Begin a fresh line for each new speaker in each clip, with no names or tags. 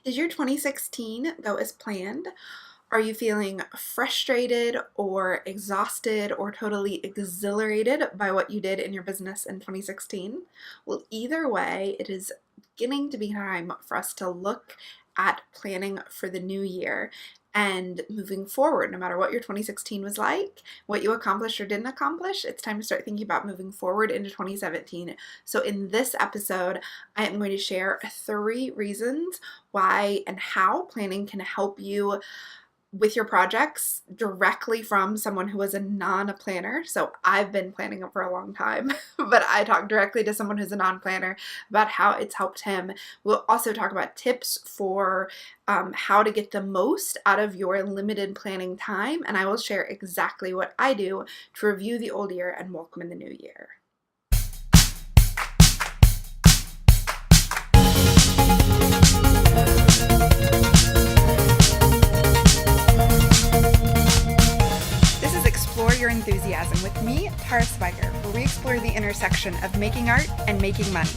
Did your 2016 go as planned? Are you feeling frustrated or exhausted or totally exhilarated by what you did in your business in 2016? Well, either way, it is beginning to be time for us to look at planning for the new year and moving forward. No matter what your 2016 was like, what you accomplished or didn't accomplish, it's time to start thinking about moving forward into 2017. So in this episode, I am going to share 3 reasons why and how planning can help you with your projects directly from someone who is a non-planner. So I've been planning it for a long time, but I talk directly to someone who's a non-planner about how it's helped him. We'll also talk about tips for how to get the most out of your limited planning time, and I will share exactly what I do to review the old year and welcome in the new year. Explore Your Enthusiasm with me, Tara Swiger, where we explore the intersection of making art and making money.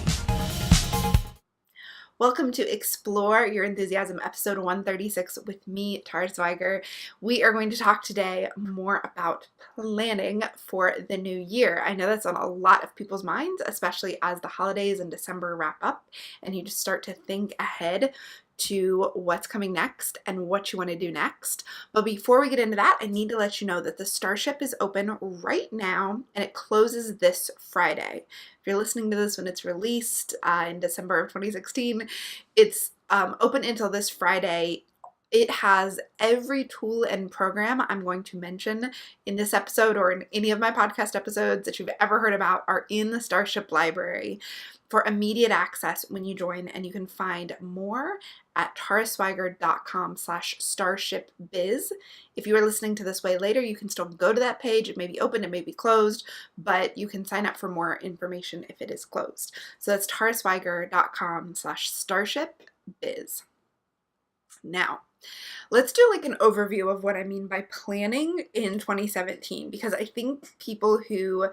Welcome to Explore Your Enthusiasm, episode 136 with me, Tara Swiger. We are going to talk today more about planning for the new year. I know that's on a lot of people's minds, especially as the holidays and December wrap up and you just start to think ahead to what's coming next and what you want to do next. But before we get into that, I need to let you know that the Starship is open right now and it closes this Friday. If you're listening to this when it's released in December of 2016, it's open until this Friday. It has every tool and program I'm going to mention in this episode or in any of my podcast episodes that you've ever heard about are in the Starship library for immediate access when you join, and you can find more at taraswiger.com/starshipbiz. If you are listening to this way later, you can still go to that page. It may be open, it may be closed, but you can sign up for more information if it is closed. So that's taraswiger.com/starshipbiz. Now, let's do like an overview of what I mean by planning in 2017, because I think people who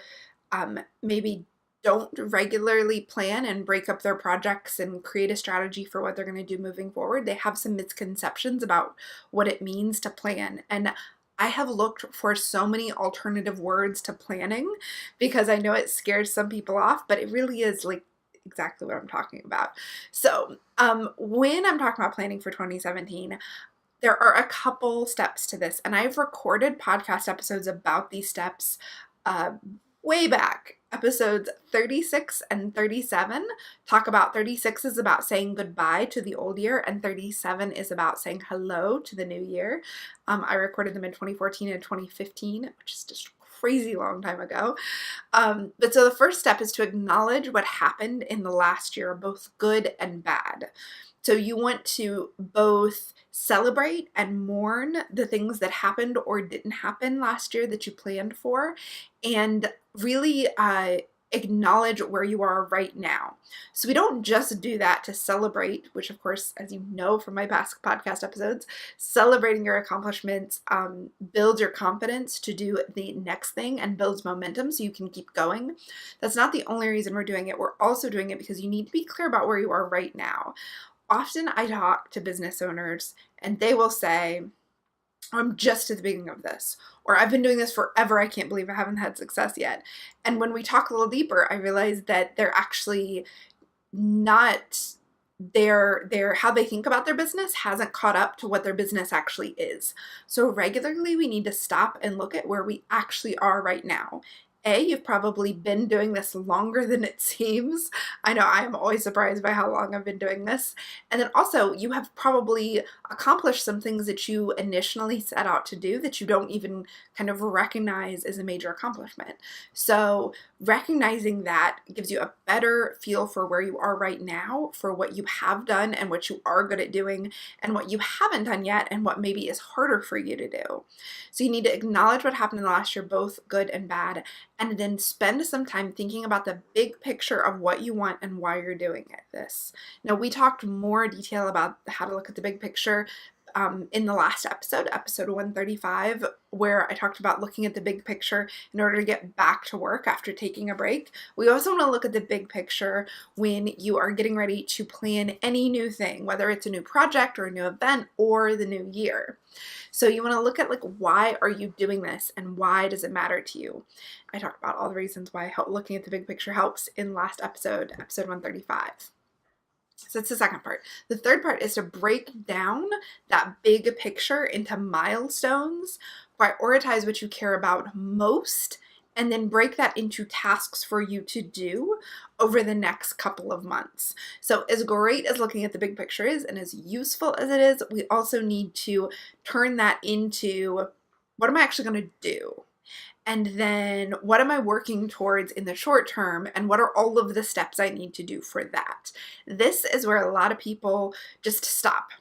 maybe don't regularly plan and break up their projects and create a strategy for what they're going to do moving forward, they have some misconceptions about what it means to plan. And I have looked for so many alternative words to planning because I know it scares some people off, but it really is like exactly what I'm talking about. So when I'm talking about planning for 2017, there are a couple steps to this, and I've recorded podcast episodes about these steps way back. Episodes 36 and 37 talk about 36 is about saying goodbye to the old year, and 37 is about saying hello to the new year. I recorded them in 2014 and 2015, which is just a crazy long time ago. But so the first step is to acknowledge what happened in the last year, both good and bad. So you want to both celebrate and mourn the things that happened or didn't happen last year that you planned for, and really acknowledge where you are right now. So we don't just do that to celebrate, which of course, as you know from my past podcast episodes, celebrating your accomplishments builds your confidence to do the next thing and builds momentum so you can keep going. That's not the only reason we're doing it. We're also doing it because you need to be clear about where you are right now. Often I talk to business owners and they will say, I'm just at the beginning of this, or I've been doing this forever, I can't believe I haven't had success yet. And when we talk a little deeper, I realize that they're actually not, their how they think about their business hasn't caught up to what their business actually is. So regularly we need to stop and look at where we actually are right now. You've probably been doing this longer than it seems. I know I am always surprised by how long I've been doing this. And then also you have probably accomplished some things that you initially set out to do that you don't even kind of recognize as a major accomplishment. So recognizing that gives you a better feel for where you are right now, for what you have done and what you are good at doing, and what you haven't done yet and what maybe is harder for you to do. So you need to acknowledge what happened in the last year, both good and bad, and then spend some time thinking about the big picture of what you want and why you're doing this. Now, we talked more detail about how to look at the big picture in the last episode, episode 135, where I talked about looking at the big picture in order to get back to work after taking a break. We also want to look at the big picture when you are getting ready to plan any new thing, whether it's a new project or a new event or the new year. So you want to look at like, why are you doing this and why does it matter to you? I talked about all the reasons why looking at the big picture helps in last episode, episode 135. So that's the second part. The third part is to break down that big picture into milestones, prioritize what you care about most, and then break that into tasks for you to do over the next couple of months. So as great as looking at the big picture is, and as useful as it is, we also need to turn that into, what am I actually going to do? And then what am I working towards in the short term? And what are all of the steps I need to do for that? This is where a lot of people just stop.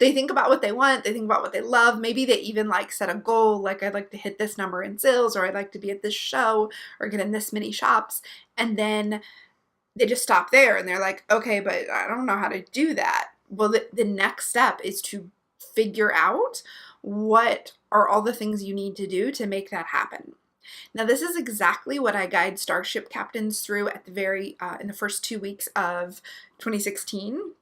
They think about what they want. They think about what they love. Maybe they even like set a goal, like I'd like to hit this number in sales, or I'd like to be at this show or get in this many shops. And then they just stop there and they're like, okay, but I don't know how to do that. Well, the next step is to figure out what are all the things you need to do to make that happen. Now, this is exactly what I guide Starship captains through at the in the first 2 weeks of 2016.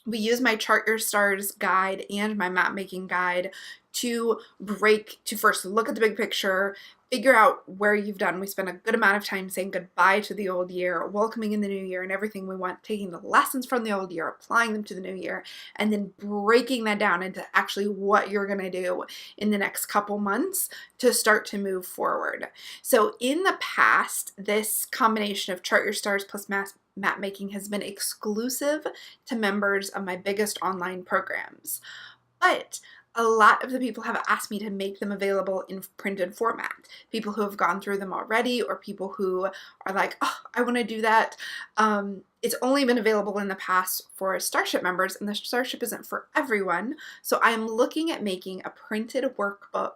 We use my Chart Your Stars guide and my map making guide to first look at the big picture, figure out where you've done. We spend a good amount of time saying goodbye to the old year, welcoming in the new year and everything we want, taking the lessons from the old year, applying them to the new year, and then breaking that down into actually what you're going to do in the next couple months to start to move forward. So in the past, this combination of Chart Your Stars plus map making has been exclusive to members of my biggest online programs. But a lot of the people have asked me to make them available in printed format. People who have gone through them already, or people who are like, oh, I want to do that. It's only been available in the past for Starship members, and the Starship isn't for everyone. So I'm looking at making a printed workbook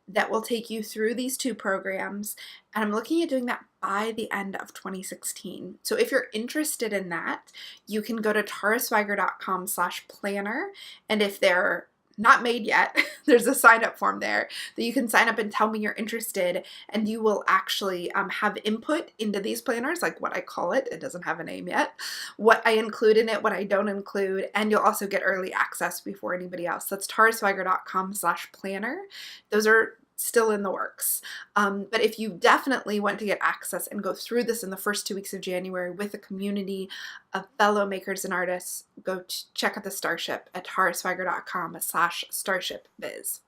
that will take you through these two programs, and I'm looking at doing that by the end of 2016. So if you're interested in that, you can go to taraswiger.com/planner, and if they're not made yet, there's a sign up form there that you can sign up and tell me you're interested, and you will actually have input into these planners, like what I call it. It doesn't have a name yet, what I include in it, what I don't include, and you'll also get early access before anybody else. That's taraswiger.com/planner. Those are still in the works. But if you definitely want to get access and go through this in the first 2 weeks of January with a community of fellow makers and artists, go check out the Starship at taraswiger.com/starshipbiz.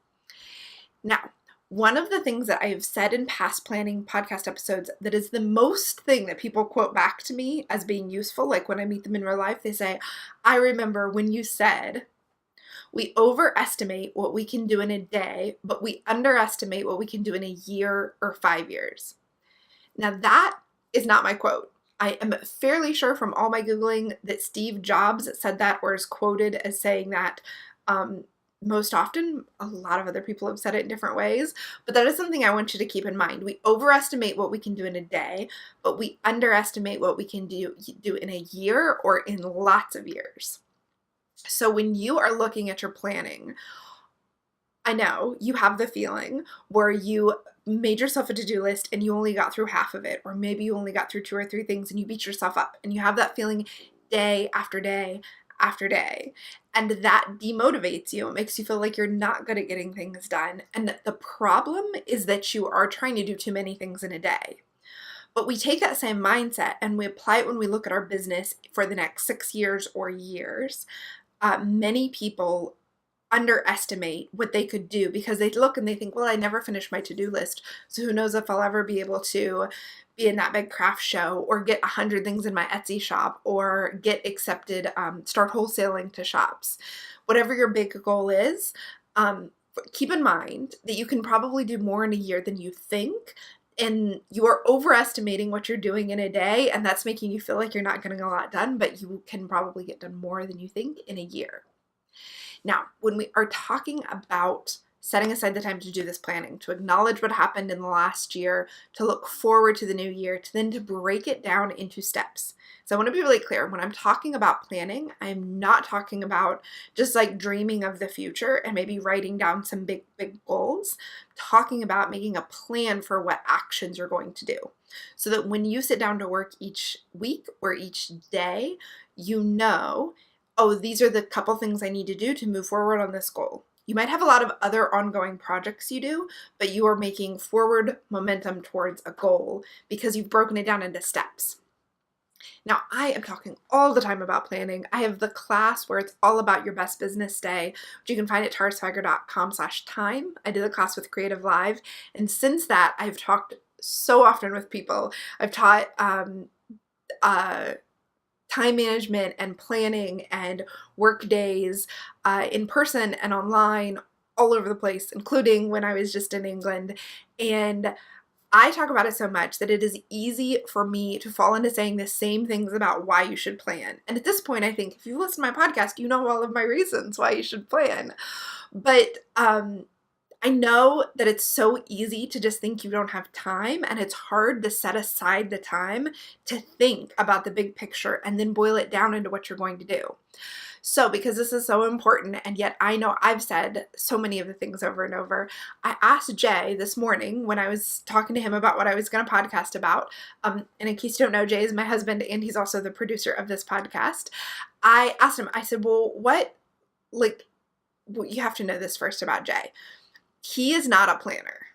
Now, one of the things that I have said in past planning podcast episodes that is the most thing that people quote back to me as being useful, like when I meet them in real life, they say, I remember when you said, we overestimate what we can do in a day, but we underestimate what we can do in a year or 5 years. Now that is not my quote. I am fairly sure from all my Googling that Steve Jobs said that, or is quoted as saying that most often. A lot of other people have said it in different ways, but that is something I want you to keep in mind. We overestimate what we can do in a day, but we underestimate what we can do in a year or in lots of years. So when you are looking at your planning, I know you have the feeling where you made yourself a to-do list and you only got through half of it, or maybe you only got through 2 or 3 things and you beat yourself up, and you have that feeling day after day after day, and that demotivates you. It makes you feel like you're not good at getting things done. And the problem is that you are trying to do too many things in a day. But we take that same mindset and we apply it when we look at our business for the next 6 years or years. Many people underestimate what they could do because they look and they think, well, I never finished my to-do list, so who knows if I'll ever be able to be in that big craft show, or get 100 things in my Etsy shop, or get accepted, start wholesaling to shops. Whatever your big goal is, keep in mind that you can probably do more in a year than you think, and you are overestimating what you're doing in a day, and that's making you feel like you're not getting a lot done, but you can probably get done more than you think in a year. Now, when we are talking about setting aside the time to do this planning, to acknowledge what happened in the last year, to look forward to the new year, to then to break it down into steps. So I want to be really clear. When I'm talking about planning, I'm not talking about just like dreaming of the future and maybe writing down some big goals. I'm talking about making a plan for what actions you're going to do, so that when you sit down to work each week or each day, you know, oh, these are the couple things I need to do to move forward on this goal. You might have a lot of other ongoing projects you do, but you are making forward momentum towards a goal because you've broken it down into steps. Now, I am talking all the time about planning. I have the class where it's all about your best business day, which you can find at tarswiger.com/time. I did a class with Creative Live, and since that, I've talked so often with people. I've taught time management and planning and work days in person and online all over the place, including when I was just in England. And I talk about it so much that it is easy for me to fall into saying the same things about why you should plan. And at this point, I think if you listen to my podcast, you know all of my reasons why you should plan. But I know that it's so easy to just think you don't have time, and it's hard to set aside the time to think about the big picture and then boil it down into what you're going to do. So because this is so important, and yet I know I've said so many of the things over and over, I asked Jay this morning when I was talking to him about what I was going to podcast about, and in case you don't know, Jay is my husband and he's also the producer of this podcast. I asked him, I said, well, you have to know this first about Jay. He is not a planner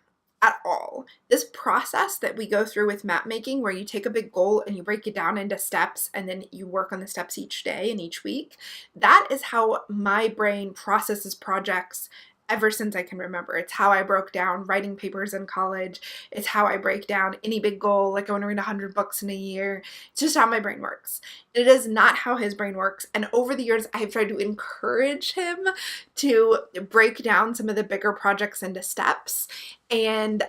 at all. This process that we go through with map making, where you take a big goal and you break it down into steps and then you work on the steps each day and each week, that is how my brain processes projects ever since I can remember. It's how I broke down writing papers in college. It's how I break down any big goal, like I want to read 100 books in a year. It's just how my brain works. It is not how his brain works. And over the years, I've tried to encourage him to break down some of the bigger projects into steps. And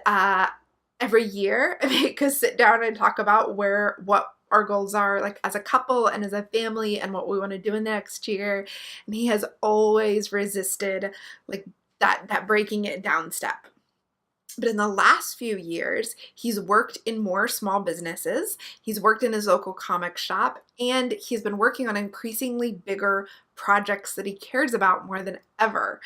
every year, I make us sit down and talk about what our goals are, like as a couple and as a family, and what we want to do in the next year. And he has always resisted like that breaking it down step. But in the last few years, he's worked in more small businesses, he's worked in his local comic shop, and he's been working on increasingly bigger projects that he cares about more than ever.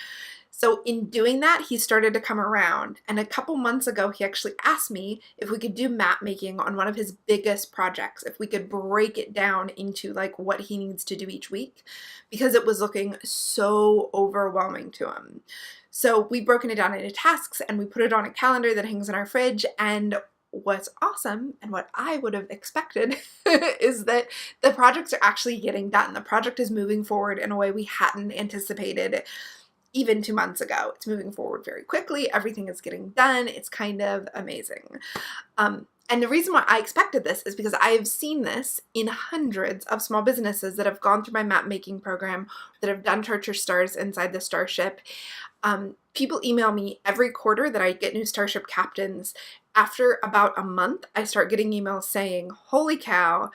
So in doing that, he started to come around. And a couple months ago, he actually asked me if we could do map making on one of his biggest projects, if we could break it down into like what he needs to do each week, because it was looking so overwhelming to him. So we've broken it down into tasks and we put it on a calendar that hangs in our fridge. And what's awesome, and what I would have expected, is that the projects are actually getting done. The project is moving forward in a way we hadn't anticipated even 2 months ago. It's moving forward very quickly. Everything is getting done. It's kind of amazing. And the reason why I expected this is because I have seen this in hundreds of small businesses that have gone through my map making program, that have done Chart Your Stars inside the Starship. People email me every quarter that I get new Starship captains. After about a month, I start getting emails saying, holy cow,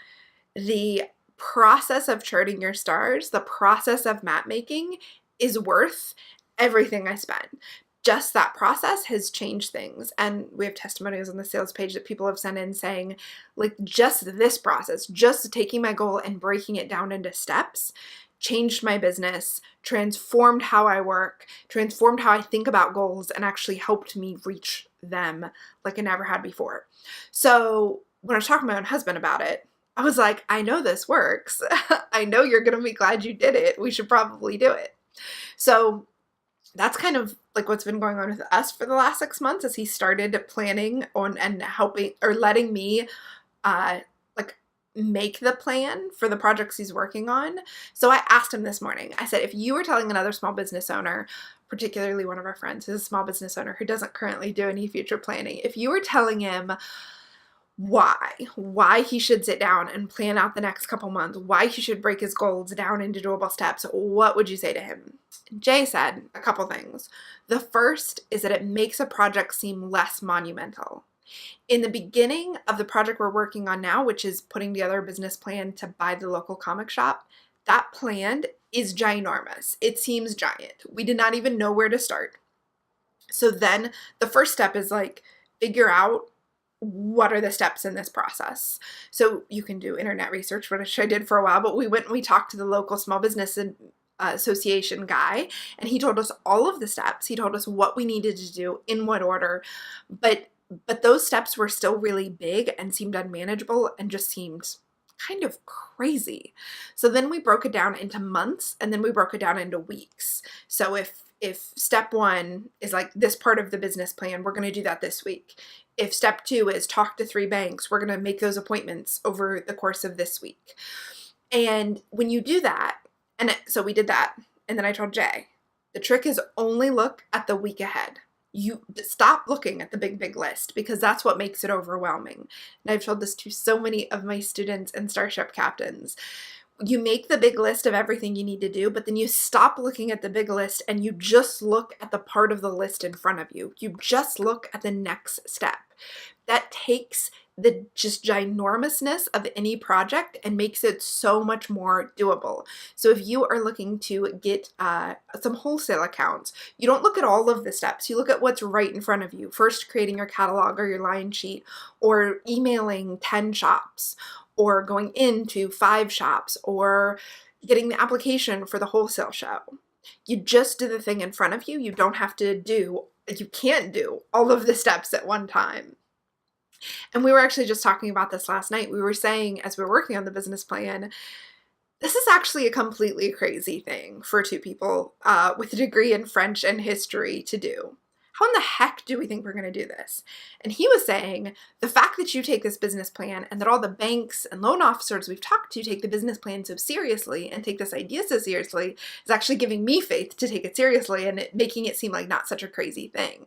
the process of charting your stars, the process of map making is worth everything I spent. Just that process has changed things. And we have testimonials on the sales page that people have sent in saying, like, just this process, just taking my goal and breaking it down into steps, changed my business, transformed how I work, transformed how I think about goals, and actually helped me reach them like I never had before. So when I was talking to my own husband about it, I was like, I know this works. I know you're going to be glad you did it. We should probably do it. So that's kind of like what's been going on with us for the last 6 months, as he started planning on and helping or letting me make the plan for the projects he's working on. So I asked him this morning, I said, if you were telling another small business owner, particularly one of our friends who's a small business owner who doesn't currently do any future planning, if you were telling him why he should sit down and plan out the next couple months, why he should break his goals down into doable steps, what would you say to him? Jay said a couple things. The first is that it makes a project seem less monumental. In the beginning of the project we're working on now, which is putting together a business plan to buy the local comic shop, that plan is ginormous. It seems giant. We did not even know where to start. So then the first step is like, figure out what are the steps in this process. So you can do internet research, which I did for a while, but we talked to the local small business association guy, and he told us all of the steps. He told us what we needed to do in what order, but those steps were still really big and seemed unmanageable and just seemed kind of crazy. So then we broke it down into months, and then we broke it down into weeks. So if step 1 is like this part of the business plan, we're going to do that this week. If step 2 is talk to 3 banks, we're going to make those appointments over the course of this week. And when you do that, so we did that, and then I told Jay, the trick is only look at the week ahead. You stop looking at the big list, because that's what makes it overwhelming. And I've told this to so many of my students and Starship captains. You make the big list of everything you need to do, but then you stop looking at the big list and you just look at the part of the list in front of you. You just look at the next step. That takes the just ginormousness of any project and makes it so much more doable. So if you are looking to get some wholesale accounts, you don't look at all of the steps. You look at what's right in front of you. First, creating your catalog or your line sheet, or emailing 10 shops, or going into 5 shops, or getting the application for the wholesale show. You just do the thing in front of you. You can't do all of the steps at one time. And we were actually just talking about this last night. We were saying, as we were working on the business plan, this is actually a completely crazy thing for 2 people with a degree in French and history to do. How in the heck do we think we're going to do this? And he was saying, the fact that you take this business plan and that all the banks and loan officers we've talked to take the business plan so seriously and take this idea so seriously is actually giving me faith to take it seriously and making it seem like not such a crazy thing.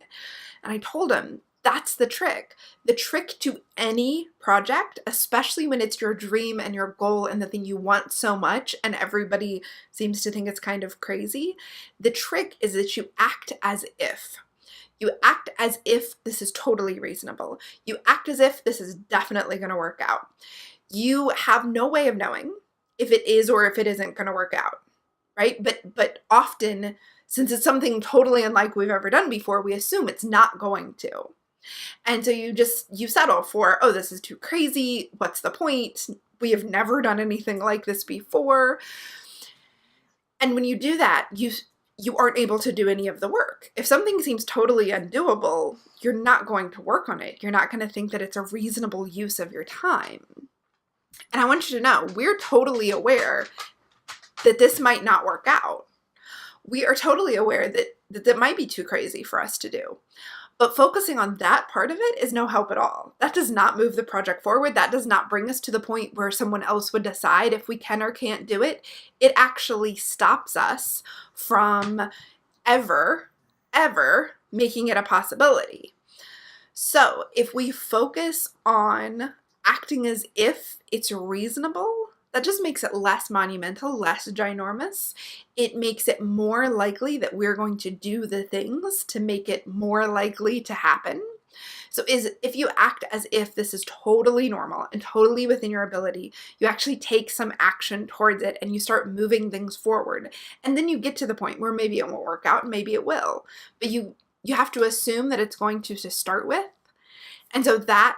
And I told him, that's the trick. The trick to any project, especially when it's your dream and your goal and the thing you want so much and everybody seems to think it's kind of crazy, the trick is that you act as if. You act as if this is totally reasonable. You act as if this is definitely going to work out. You have no way of knowing if it is or if it isn't going to work out, right? But often, since it's something totally unlike we've ever done before, we assume it's not going to. And so you settle for, oh, this is too crazy. What's the point? We have never done anything like this before. And when you do that, you aren't able to do any of the work. If something seems totally undoable, you're not going to work on it. You're not going to think that it's a reasonable use of your time. And I want you to know, we're totally aware that this might not work out. We are totally aware that might be too crazy for us to do. But focusing on that part of it is no help at all. That does not move the project forward. That does not bring us to the point where someone else would decide if we can or can't do it. It actually stops us from ever making it a possibility. So if we focus on acting as if it's reasonable, that just makes it less monumental, less ginormous. It makes it more likely that we're going to do the things to make it more likely to happen. So if you act as if this is totally normal and totally within your ability, you actually take some action towards it and you start moving things forward. And then you get to the point where maybe it won't work out and maybe it will. But you have to assume that it's going to start with. And so that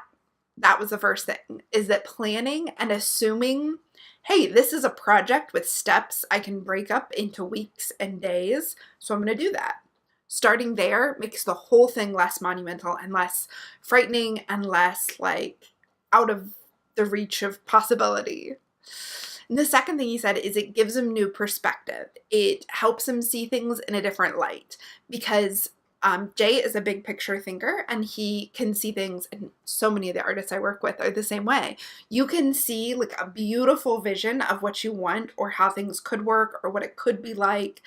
was the first thing, is that planning and assuming, hey, this is a project with steps I can break up into weeks and days, so I'm going to do that. Starting there makes the whole thing less monumental and less frightening and less like out of the reach of possibility. And the second thing he said is it gives him new perspective. It helps him see things in a different light, because Jay is a big picture thinker and he can see things, and so many of the artists I work with are the same way. You can see like a beautiful vision of what you want or how things could work or what it could be like.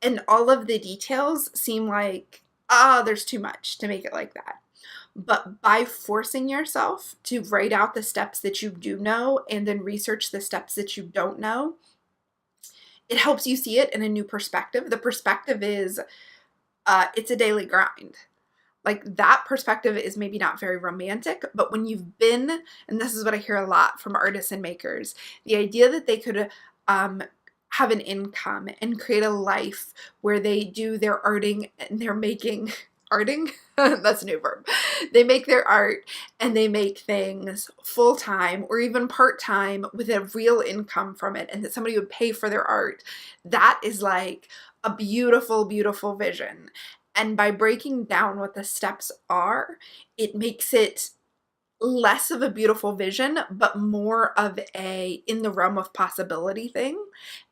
And all of the details seem like, there's too much to make it like that. But by forcing yourself to write out the steps that you do know and then research the steps that you don't know, it helps you see it in a new perspective. The perspective is, it's a daily grind. Like, that perspective is maybe not very romantic, but when you've been, and this is what I hear a lot from artists and makers, the idea that they could have an income and create a life where they do their arting and their making arting, that's a new verb. They make their art and they make things full-time or even part-time with a real income from it, and that somebody would pay for their art. That is like a beautiful, beautiful vision. And by breaking down what the steps are, it makes it less of a beautiful vision, but more of a in the realm of possibility thing.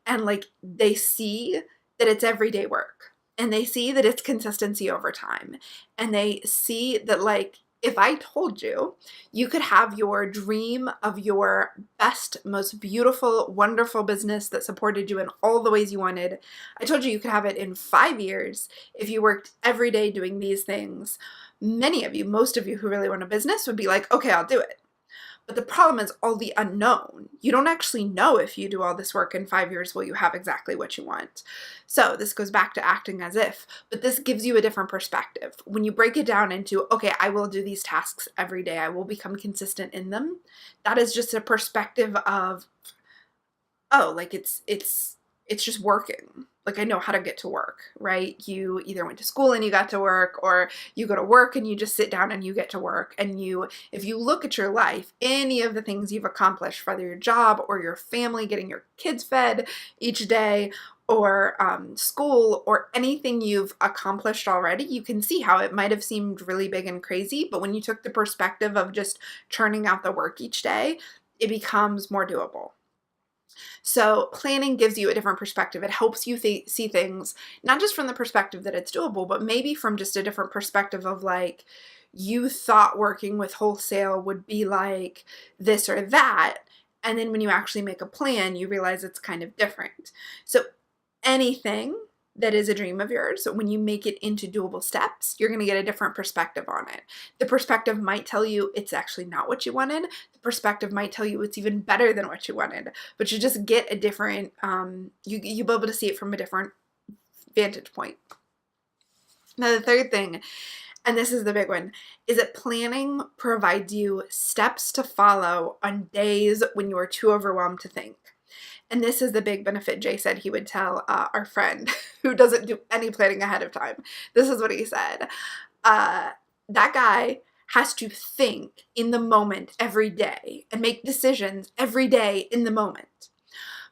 And like they see that it's everyday work, and they see that it's consistency over time, and they see that like if I told you you could have your dream of your best, most beautiful, wonderful business that supported you in all the ways you wanted, I told you you could have it in 5 years if you worked every day doing these things. Many of you, most of you who really want a business would be like, okay, I'll do it. But the problem is all the unknown. You don't actually know if you do all this work in 5 years, will you have exactly what you want? So this goes back to acting as if, but this gives you a different perspective. When you break it down into, okay, I will do these tasks every day, I will become consistent in them. That is just a perspective of, oh, like it's just working. Like I know how to get to work, right? You either went to school and you got to work, or you go to work and you just sit down and you get to work. And if you look at your life, any of the things you've accomplished, whether your job or your family, getting your kids fed each day, or school, or anything you've accomplished already, you can see how it might have seemed really big and crazy. But when you took the perspective of just churning out the work each day, it becomes more doable. So planning gives you a different perspective. It helps you see things, not just from the perspective that it's doable, but maybe from just a different perspective of like, you thought working with wholesale would be like this or that. And then when you actually make a plan, you realize it's kind of different. So anything that is a dream of yours, so when you make it into doable steps, you're going to get a different perspective on it. The perspective might tell you it's actually not what you wanted. The perspective might tell you it's even better than what you wanted, but you just get a different, you'll be able to see it from a different vantage point. Now, the third thing, and this is the big one, is that planning provides you steps to follow on days when you are too overwhelmed to think. And this is the big benefit Jay said he would tell our friend who doesn't do any planning ahead of time. This is what he said. That guy has to think in the moment every day and make decisions every day in the moment.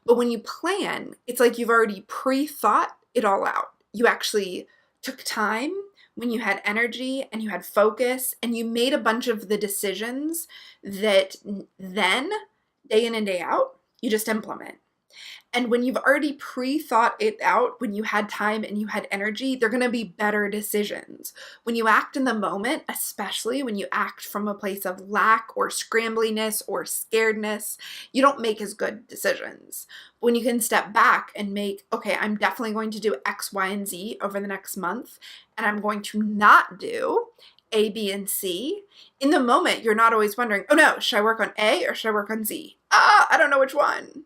But when you plan, it's like you've already pre-thought it all out. You actually took time when you had energy and you had focus, and you made a bunch of the decisions that then, day in and day out, you just implement. And when you've already pre-thought it out, when you had time and you had energy, they're going to be better decisions. When you act in the moment, especially when you act from a place of lack or scrambliness or scaredness, you don't make as good decisions. When you can step back and make, okay, I'm definitely going to do X, Y, and Z over the next month, and I'm going to not do A, B, and C. In the moment, you're not always wondering, oh no, should I work on A or should I work on Z? I don't know which one.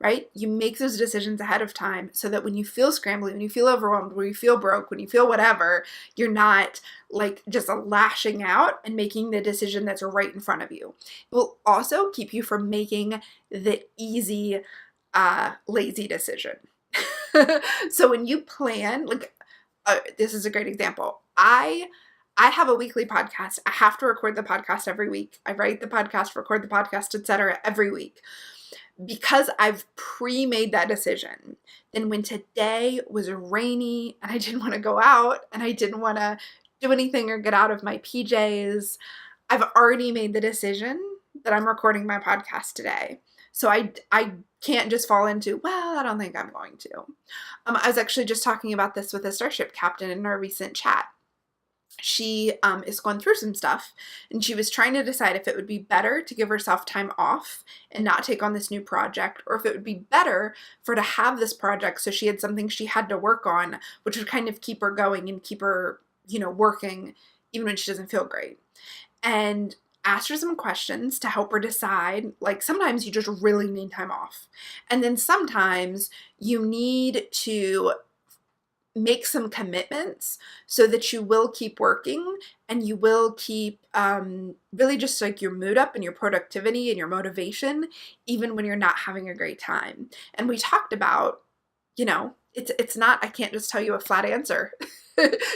Right? You make those decisions ahead of time so that when you feel scrambly, when you feel overwhelmed, when you feel broke, when you feel whatever, you're not like just lashing out and making the decision that's right in front of you. It will also keep you from making the easy, lazy decision. So when you plan, like, this is a great example. I have a weekly podcast. I have to record the podcast every week. I write the podcast, record the podcast, etc. every week. Because I've pre-made that decision, then when today was rainy and I didn't want to go out and I didn't want to do anything or get out of my PJs, I've already made the decision that I'm recording my podcast today. So I can't just fall into, well, I don't think I'm going to. I was actually just talking about this with a Starship captain in our recent chat. She is going through some stuff, and she was trying to decide if it would be better to give herself time off and not take on this new project, or if it would be better for her to have this project so she had something she had to work on, which would kind of keep her going and keep her, working even when she doesn't feel great. And asked her some questions to help her decide, like sometimes you just really need time off. And then sometimes you need to make some commitments so that you will keep working and you will keep really just like your mood up and your productivity and your motivation, even when you're not having a great time. And we talked about, it's not, I can't just tell you a flat answer.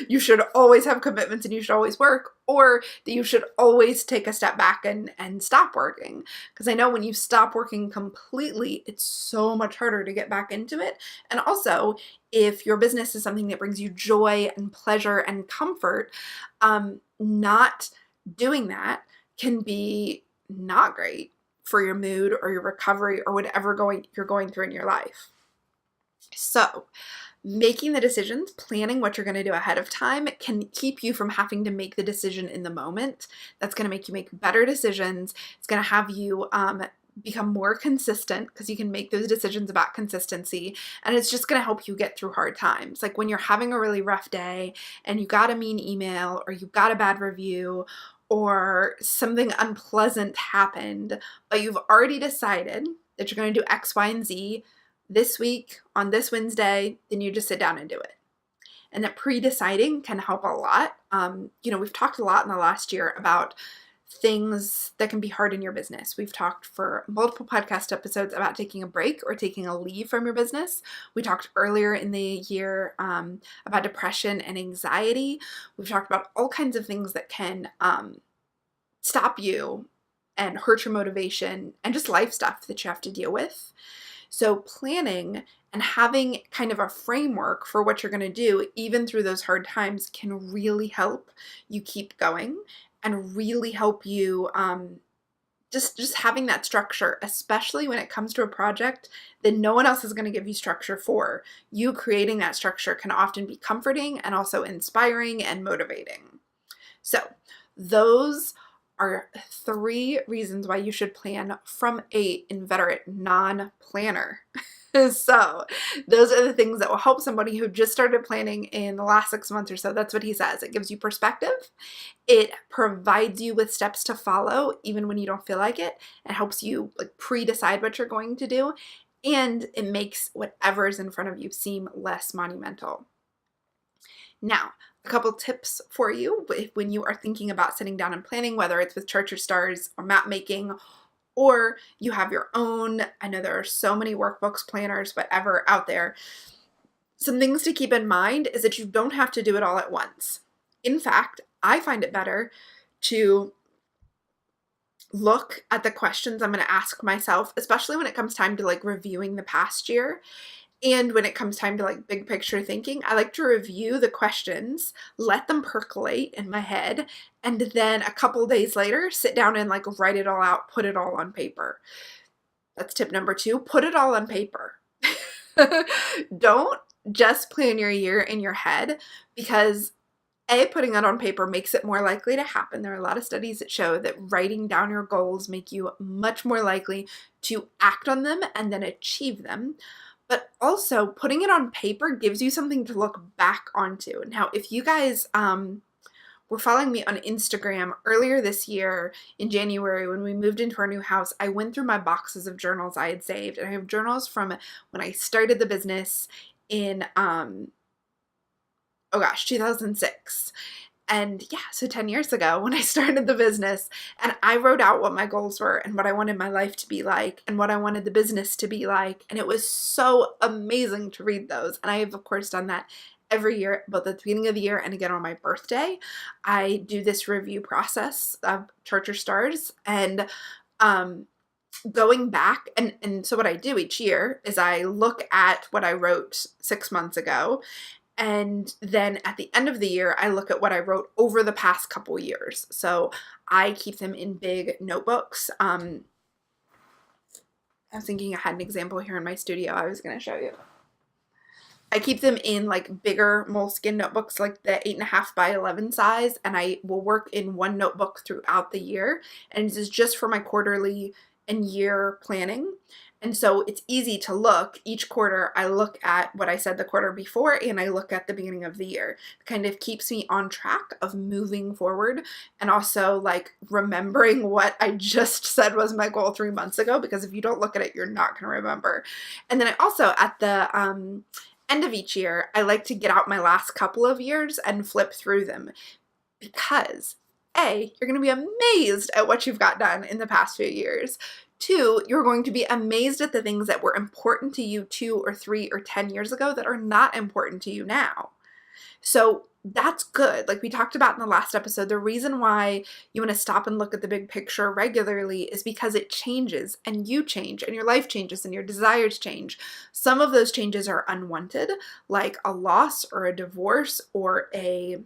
you should always have commitments and you should always work, or that you should always take a step back and stop working. Because I know when you stop working completely, it's so much harder to get back into it. And also, if your business is something that brings you joy and pleasure and comfort, not doing that can be not great for your mood or your recovery or whatever you're going through in your life. So making the decisions, planning what you're going to do ahead of time can keep you from having to make the decision in the moment. That's going to make you make better decisions. It's going to have you become more consistent because you can make those decisions about consistency. And it's just going to help you get through hard times. Like when you're having a really rough day and you got a mean email or you got a bad review or something unpleasant happened, but you've already decided that you're going to do X, Y, and Z this week on this Wednesday, then you just sit down and do it. And that pre-deciding can help a lot. We've talked a lot in the last year about things that can be hard in your business. We've talked for multiple podcast episodes about taking a break or taking a leave from your business. We talked earlier in the year about depression and anxiety. We've talked about all kinds of things that can stop you and hurt your motivation and just life stuff that you have to deal with. So planning and having kind of a framework for what you're going to do, even through those hard times, can really help you keep going and really help you just having that structure, especially when it comes to a project that no one else is going to give you structure for. You creating that structure can often be comforting and also inspiring and motivating. So those are 3 reasons why you should plan from an inveterate non-planner. So those are the things that will help somebody who just started planning in the last 6 months or so. That's what he says. It gives you perspective. It provides you with steps to follow even when you don't feel like it. It helps you pre-decide what you're going to do. And it makes whatever is in front of you seem less monumental. Now, a couple tips for you when you are thinking about sitting down and planning, whether it's with Chart Your Stars or map making, or you have your own. I know there are so many workbooks, planners, whatever out there. Some things to keep in mind is that you don't have to do it all at once. In fact, I find it better to look at the questions I'm going to ask myself, especially when it comes time to reviewing the past year. And when it comes time to big picture thinking, I like to review the questions, let them percolate in my head, and then a couple days later, sit down and write it all out, put it all on paper. That's tip number 2, put it all on paper. Don't just plan your year in your head, because putting it on paper makes it more likely to happen. There are a lot of studies that show that writing down your goals make you much more likely to act on them and then achieve them. But also, putting it on paper gives you something to look back onto. Now, if you guys were following me on Instagram earlier this year in January when we moved into our new house, I went through my boxes of journals I had saved. And I have journals from when I started the business in, 2006. And so 10 years ago when I started the business, and I wrote out what my goals were and what I wanted my life to be like and what I wanted the business to be like. And it was so amazing to read those. And I have, of course, done that every year, both at the beginning of the year and again on my birthday. I do this review process of Chart Your Stars and going back. And so what I do each year is I look at what I wrote 6 months ago. And then at the end of the year, I look at what I wrote over the past couple years. So I keep them in big notebooks. I was thinking I had an example here in my studio I was going to show you. I keep them in bigger moleskin notebooks, like the 8.5 by 11 size. And I will work in one notebook throughout the year. And this is just for my quarterly and year planning. And so it's easy to look. Each quarter, I look at what I said the quarter before, and I look at the beginning of the year. It kind of keeps me on track of moving forward, and also remembering what I just said was my goal 3 months ago, because if you don't look at it, you're not going to remember. And then I also, at the end of each year, I like to get out my last couple of years and flip through them, because you're going to be amazed at what you've got done in the past few years. 2, you're going to be amazed at the things that were important to you 2 or 3 or 10 years ago that are not important to you now. So that's good. Like we talked about in the last episode, the reason why you want to stop and look at the big picture regularly is because it changes and you change and your life changes and your desires change. Some of those changes are unwanted, like a loss or a divorce or a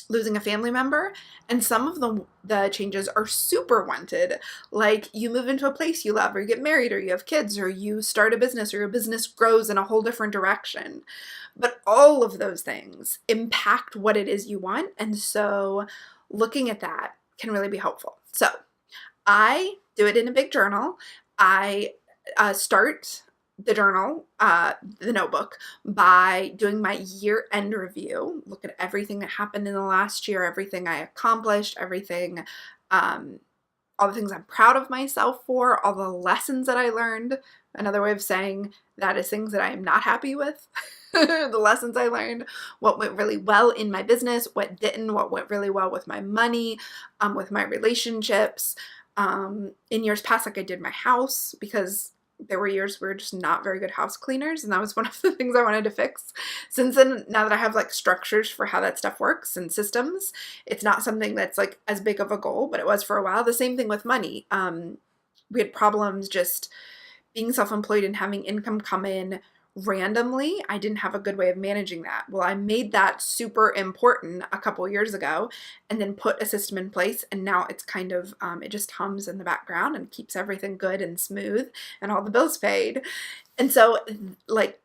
losing a family member, and some of the changes are super wanted, like you move into a place you love, or you get married, or you have kids, or you start a business, or your business grows in a whole different direction. But all of those things impact what it is you want, and so looking at that can really be helpful. So I do it in a big journal. I start the journal, the notebook, by doing my year-end review, look at everything that happened in the last year, everything I accomplished, everything, all the things I'm proud of myself for, all the lessons that I learned. Another way of saying that is things that I am not happy with. The lessons I learned, what went really well in my business, what didn't, what went really well with my money, with my relationships. In years past, like I did my house, because there were years we were just not very good house cleaners, and that was one of the things I wanted to fix. Since then, now that I have like structures for how that stuff works and systems, it's not something that's like as big of a goal, but it was for a while. The same thing with money. We had problems just being self-employed and having income come in randomly. I didn't have a good way of managing that. Well, I made that super important a couple years ago and then put a system in place, and now it's kind of, it just hums in the background and keeps everything good and smooth and all the bills paid. And so like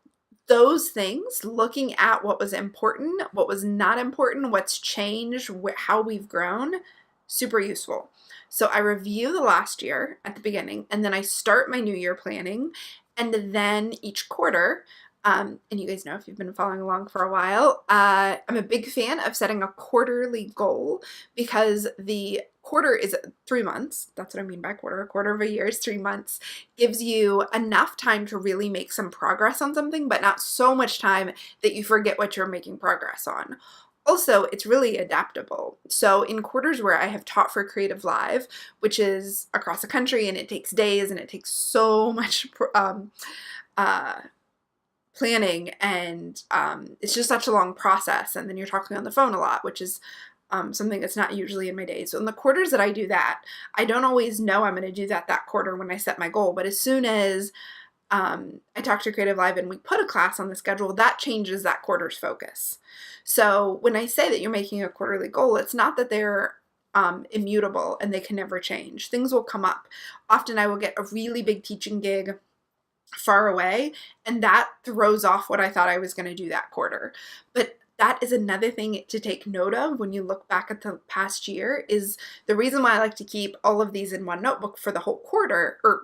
those things, looking at what was important, what was not important, what's changed, how we've grown, super useful. So I review the last year at the beginning, and then I start my new year planning. And then each quarter, and you guys know if you've been following along for a while, I'm a big fan of setting a quarterly goal, because the quarter is 3 months. That's what I mean by quarter. A quarter of a year is 3 months. Gives you enough time to really make some progress on something, but not so much time that you forget what you're making progress on. Also, it's really adaptable. So in quarters where I have taught for Creative Live, which is across the country, and it takes days and it takes so much planning, and it's just such a long process, and then you're talking on the phone a lot, which is something that's not usually in my days. So in the quarters that I do that, I don't always know I'm going to do that quarter when I set my goal, but as soon as I talk to Creative Live and we put a class on the schedule, that changes that quarter's focus. So when I say that you're making a quarterly goal, it's not that they're immutable and they can never change. Things will come up. Often I will get a really big teaching gig far away, and that throws off what I thought I was going to do that quarter. But that is another thing to take note of when you look back at the past year. Is the reason why I like to keep all of these in one notebook for the whole quarter, or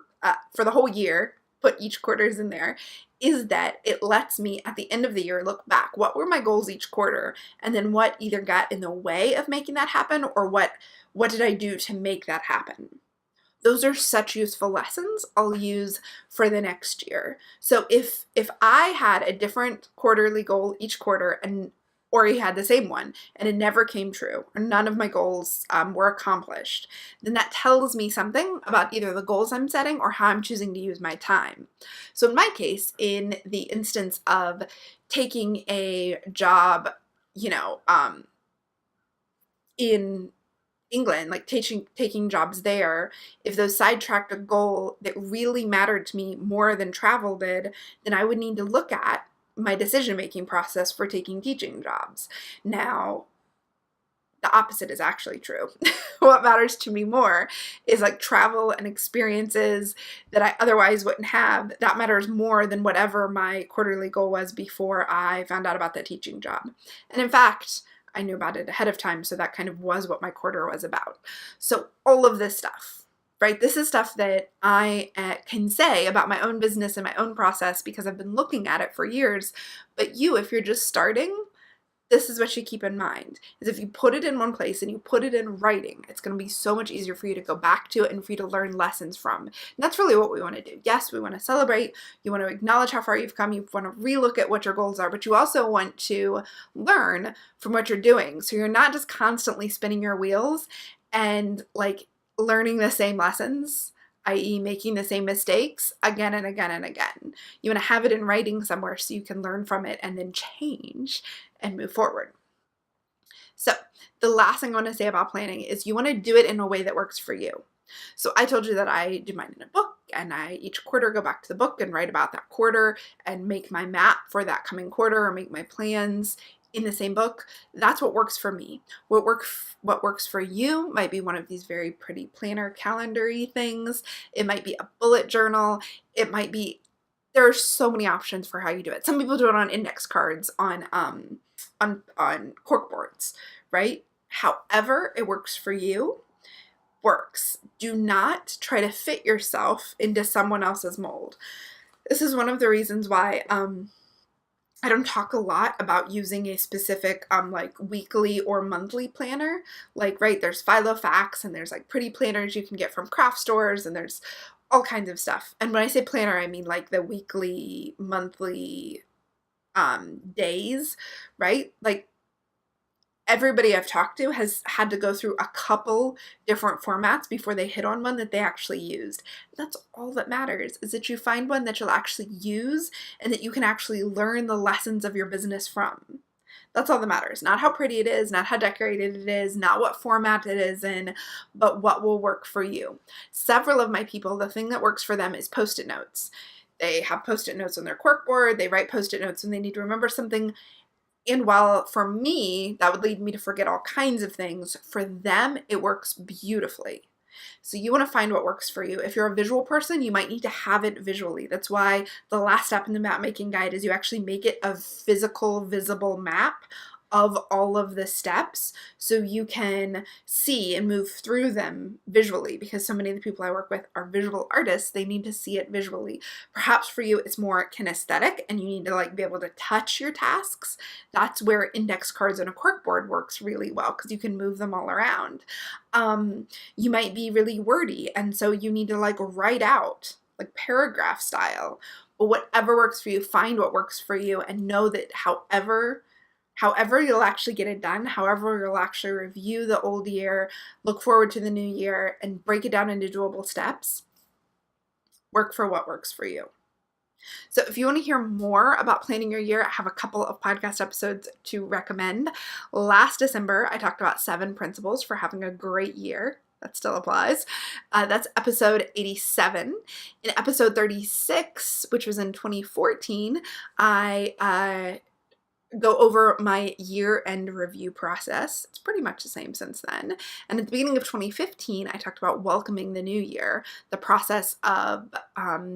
for the whole year, put each quarters in there, is that it lets me at the end of the year look back. What were my goals each quarter? And then what either got in the way of making that happen, or what did I do to make that happen? Those are such useful lessons I'll use for the next year. So if I had a different quarterly goal each quarter, or he had the same one and it never came true, or none of my goals were accomplished, then that tells me something about either the goals I'm setting or how I'm choosing to use my time. So in my case, in the instance of taking a job, in England, like taking jobs there, if those sidetracked a goal that really mattered to me more than travel did, then I would need to look at my decision-making process for taking teaching jobs. Now, the opposite is actually true. What matters to me more is like travel and experiences that I otherwise wouldn't have. That matters more than whatever my quarterly goal was before I found out about that teaching job. And in fact, I knew about it ahead of time, so that kind of was what my quarter was about. So all of this stuff, right? This is stuff that I can say about my own business and my own process because I've been looking at it for years. But if you're just starting, this is what you keep in mind, is if you put it in one place and you put it in writing, it's going to be so much easier for you to go back to it and for you to learn lessons from. And that's really what we want to do. Yes, we want to celebrate. You want to acknowledge how far you've come. You want to relook at what your goals are, but you also want to learn from what you're doing. So you're not just constantly spinning your wheels and like learning the same lessons i.e. making the same mistakes again and again and again. You want to have it in writing somewhere so you can learn from it and then change and move forward. So the last thing I want to say about planning is you want to do it in a way that works for you. So I told you that I do mine in a book, and I each quarter go back to the book and write about that quarter and make my map for that coming quarter or make my plans in the same book. That's what works for me. What works for you might be one of these very pretty planner calendar-y things. It might be a bullet journal. It might be, there are so many options for how you do it. Some people do it on index cards, on cork boards, right? However it works for you, works. Do not try to fit yourself into someone else's mold. This is one of the reasons why I don't talk a lot about using a specific like weekly or monthly planner. Like, right, there's Filofax and there's like pretty planners you can get from craft stores, and there's all kinds of stuff. And when I say planner, I mean like the weekly, monthly days, right? Like, everybody I've talked to has had to go through a couple different formats before they hit on one that they actually used. That's all that matters, is that you find one that you'll actually use and that you can actually learn the lessons of your business from. That's all that matters. Not how pretty it is, not how decorated it is, not what format it is in, but what will work for you. Several of my people, the thing that works for them is Post-it notes. They have Post-it notes on their corkboard. They write Post-it notes when they need to remember something. And while for me, that would lead me to forget all kinds of things, for them, it works beautifully. So you want to find what works for you. If you're a visual person, you might need to have it visually. That's why the last step in the map making guide is you actually make it a physical, visible map of all of the steps so you can see and move through them visually, because so many of the people I work with are visual artists. They need to see it visually. Perhaps for you it's more kinesthetic and you need to like be able to touch your tasks. That's where index cards on a corkboard works really well, because you can move them all around. You might be really wordy, and so you need to like write out like paragraph style. But whatever works for you, find what works for you, and know that however you'll actually get it done, however you'll actually review the old year, look forward to the new year, and break it down into doable steps, work for what works for you. So if you want to hear more about planning your year, I have a couple of podcast episodes to recommend. Last December, I talked about 7 principles for having a great year. That still applies. That's episode 87. In episode 36, which was in 2014, I go over my year-end review process. It's pretty much the same since then. And at the beginning of 2015, I talked about welcoming the new year, the process of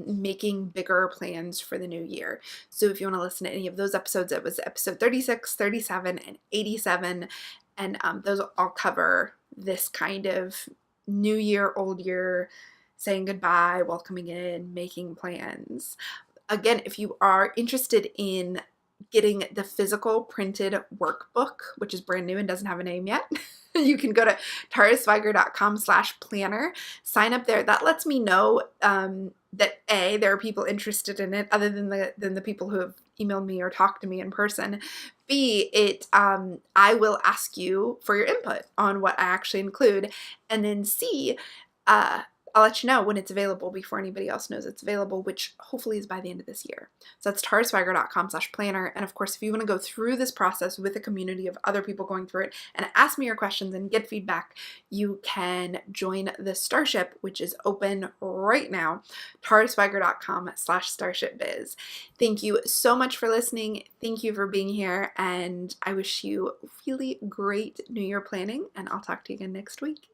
making bigger plans for the new year. So if you want to listen to any of those episodes, it was episode 36, 37, and 87. And those all cover this kind of new year, old year, saying goodbye, welcoming in, making plans. Again, if you are interested in getting the physical printed workbook, which is brand new and doesn't have a name yet, you can go to taraswiger.com/planner, sign up there. That lets me know that A, there are people interested in it other than the people who have emailed me or talked to me in person. B, I will ask you for your input on what I actually include. And then C, I'll let you know when it's available before anybody else knows it's available, which hopefully is by the end of this year. So that's taraswiger.com/planner. And of course, if you want to go through this process with a community of other people going through it and ask me your questions and get feedback, you can join the Starship, which is open right now, taraswiger.com/starshipbiz. Thank you so much for listening. Thank you for being here. And I wish you really great New Year planning, and I'll talk to you again next week.